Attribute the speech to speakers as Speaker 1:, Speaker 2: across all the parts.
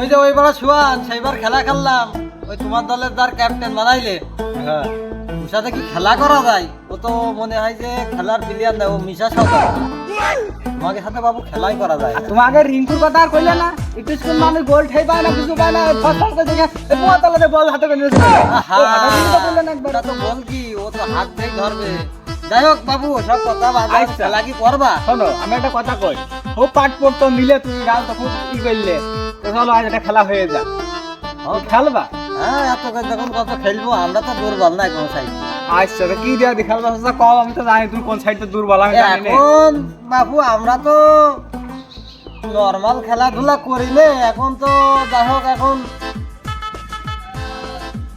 Speaker 1: যে ওই বেলা শুয়ান সেইবার খেলা খেললাম, ওই তোমার দলের যার ক্যাপ্টেন বানাইলে,
Speaker 2: হ্যাঁ
Speaker 1: ওর সাথে কি খেলা করা যায়? ও তো মনে হয় যে খেলার প্লেয়ার না, ও মিশা সরকার। তোমাকে সাথে বাবু খেলাই করা যায়।
Speaker 2: তোমাকে রিঙ্কুর কথা আর কইলে না, একটু স্কুল মানুষ গোল ঠেই পায় না, কিছু পায় না, ফসফস করে দেখে তোমার তলাতে বল হাতে করে নিয়েছে।
Speaker 1: আহা, ওটা তো বল কি, ও তো হাত থেকে ধরবে। যাই হোক বাবু, সব কথা বাদ,
Speaker 2: আচ্ছা।
Speaker 1: খেলা কি করবা?
Speaker 2: শোনো, আমি একটা কথা কই, ও পাট পড়তো মিলে তুমি গাল তখন কি করলে, তো চলো আজ একটা খেলা হয়ে যা। খেলবা?
Speaker 1: হ্যাঁ, এত করে যখন কত খেলবো, আমরা তো দুর্বল না কোনো সাইড।
Speaker 2: আচ্ছা, তো কি দেওয়া দিয়ে খেলবা সেটা কও, আমি তো জানি তুমি কোন সাইডে দুর্বল, আমি জানি না।
Speaker 1: এখন বাবু আমরা তো নর্মাল খেলাধুলা করিলে, এখন তো যাই হোক, এখন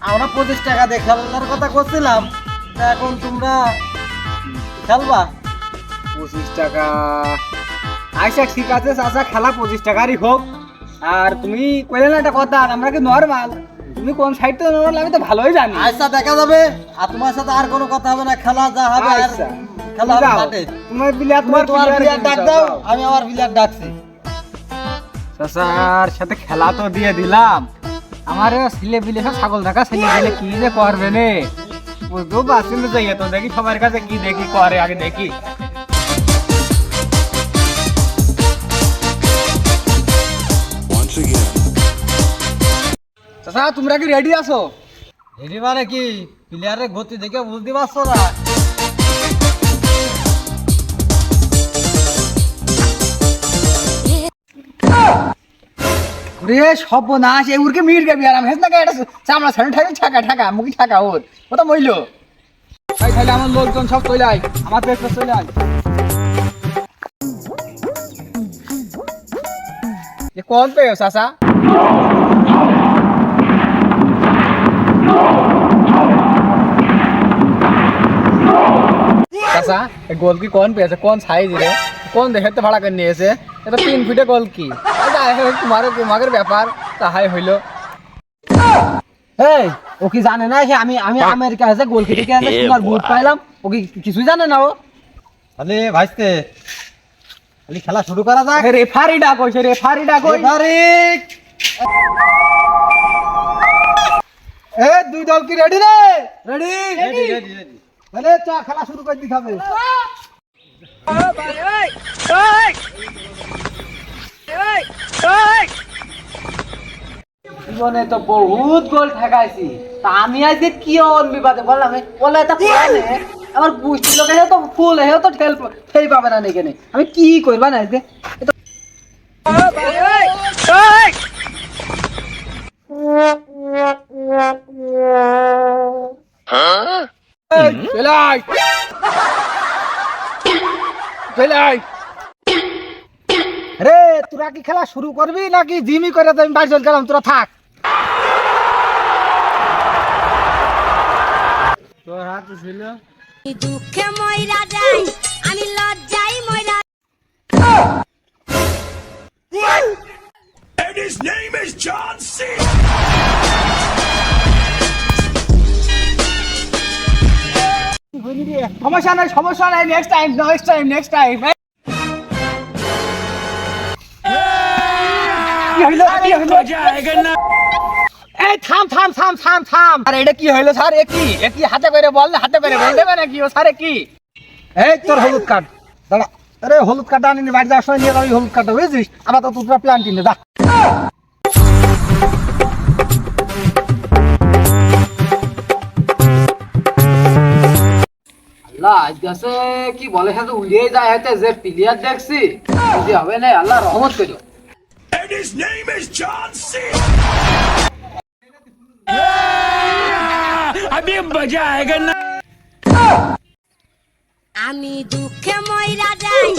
Speaker 1: আমরা 25 টাকা দিয়ে খেলার কথা করছিলাম, তা এখন তোমরা খেলবা?
Speaker 2: 25 টাকা? আচ্ছা ঠিক আছে চাচা, খেলা 25 টাকারই হোক। আর তুমি কইলে না একটা কথা, আমরা কি নরমাল, তুমি কোন সাইড তো নরমাল আমি তো ভালোই জানি।
Speaker 1: আচ্ছা, দেখা যাবে। আর তোমার সাথে আর কোনো কথা হবে না, খেলা যা হবে আর
Speaker 2: আচ্ছা,
Speaker 1: খেলা হবে
Speaker 2: যাও।
Speaker 1: মাঠে।
Speaker 2: তোমার প্লেয়ার
Speaker 1: তুমি তোমার প্লেয়ার ডাক দাও, আমি আমার প্লেয়ার ডাকছি।
Speaker 2: চাচার সাথে খেলা তো দিয়ে দিলাম, আমার ছেলে বিলে সব ছাগল ঢাকা ছেলে বিলে কি যে করবে নে, বুঝতেও পারছি না। যাইয়া তো দেখি সবার কাছে কি দেখি করে, আগে দেখি। চাচা তোমরা কি রেডি আছো?
Speaker 1: হেরি মানে কি, প্লেয়ারের গতি দেখে বুঝতে পারছো না?
Speaker 2: রে সর্বনাশ, এই উরকে মিট গাবি আর আমি হেস না এটা চামড়া ছাড়ি ঠাকা ঠাকা ঠাকা মুখি ঠাকা ওর ওটা মইলো। ভাই তাহলে আমার লোকজন সব চলে আয়, আমার পেট চলে আয়। এ কোন পেও চাচা? চাচা এই গোল কি কোন পেয়েছে, কোন সাইজ রে, কোন দেখে তো ভাড়া করে নিয়েছে? এটা 3 ফিটে গোল কি? তোমার ব্যাপার তাহাই হইলো।
Speaker 1: এই, ও কি জানে না যে আমি আমি আমেরিকা আছে গোল খেতে গিয়ে সোনার বুট পাইলাম? ও কি কিছুই জানে না? ও আরে ভাইস্তে, খালি খেলা শুরু করা যাক।
Speaker 2: রেফারি ডাক হইছে, রেফারি ডাক হই। এ দুই দল কি রেডি রে?
Speaker 1: Ready ready ready ready.
Speaker 2: আরে চা খেলা শুরু করে দিতে হবে। জীবনে তো বহুত গোল ঠেকাইছি, তা আমি আজ যে কি বিবাদে বললাম, বলে এটা করে আমার বুঝতে লোক তো ফুল হে তো ঠেল ঠেই পাবে না এখানে, আমি কি করবা না যে রে তোরা কি খেলা শুরু করবি নাকি জিমি করে আমি বাড়ি চল গেলাম? তোরা থাক, তোর হাত ছিল
Speaker 3: দুঃখে মইরা যাই, আমি লজ্জাই মইরা।
Speaker 4: And his name is John C.
Speaker 2: সমস্যা নাই নেক্সট টাইম এই থাম থাম থাম থাম থাম। আরে এটা কি হইলো স্যার? একই হাতে করে বল দেবে নাকি ও স্যার? কি এই তোর হলুদ কার্ড দাঁড়া। আরে হলুদ কার্ড আনি বাড়ি যাওয়ার সময় নিয়ে যাবি হলুদ কার্ডটা, বুঝছিস? আবার তো তোরা প্ল্যান কিনে দা। আল্লাহ আজকে কি বলে সাথে উড়িয়ে যায় হয়তো যে প্লেয়ার দেখছি, যদি হবে না আল্লাহ রহমত করো।
Speaker 4: And his name is John C. अभी मजा आएगा ना।
Speaker 3: আমি দুঃখে মইরা যাই,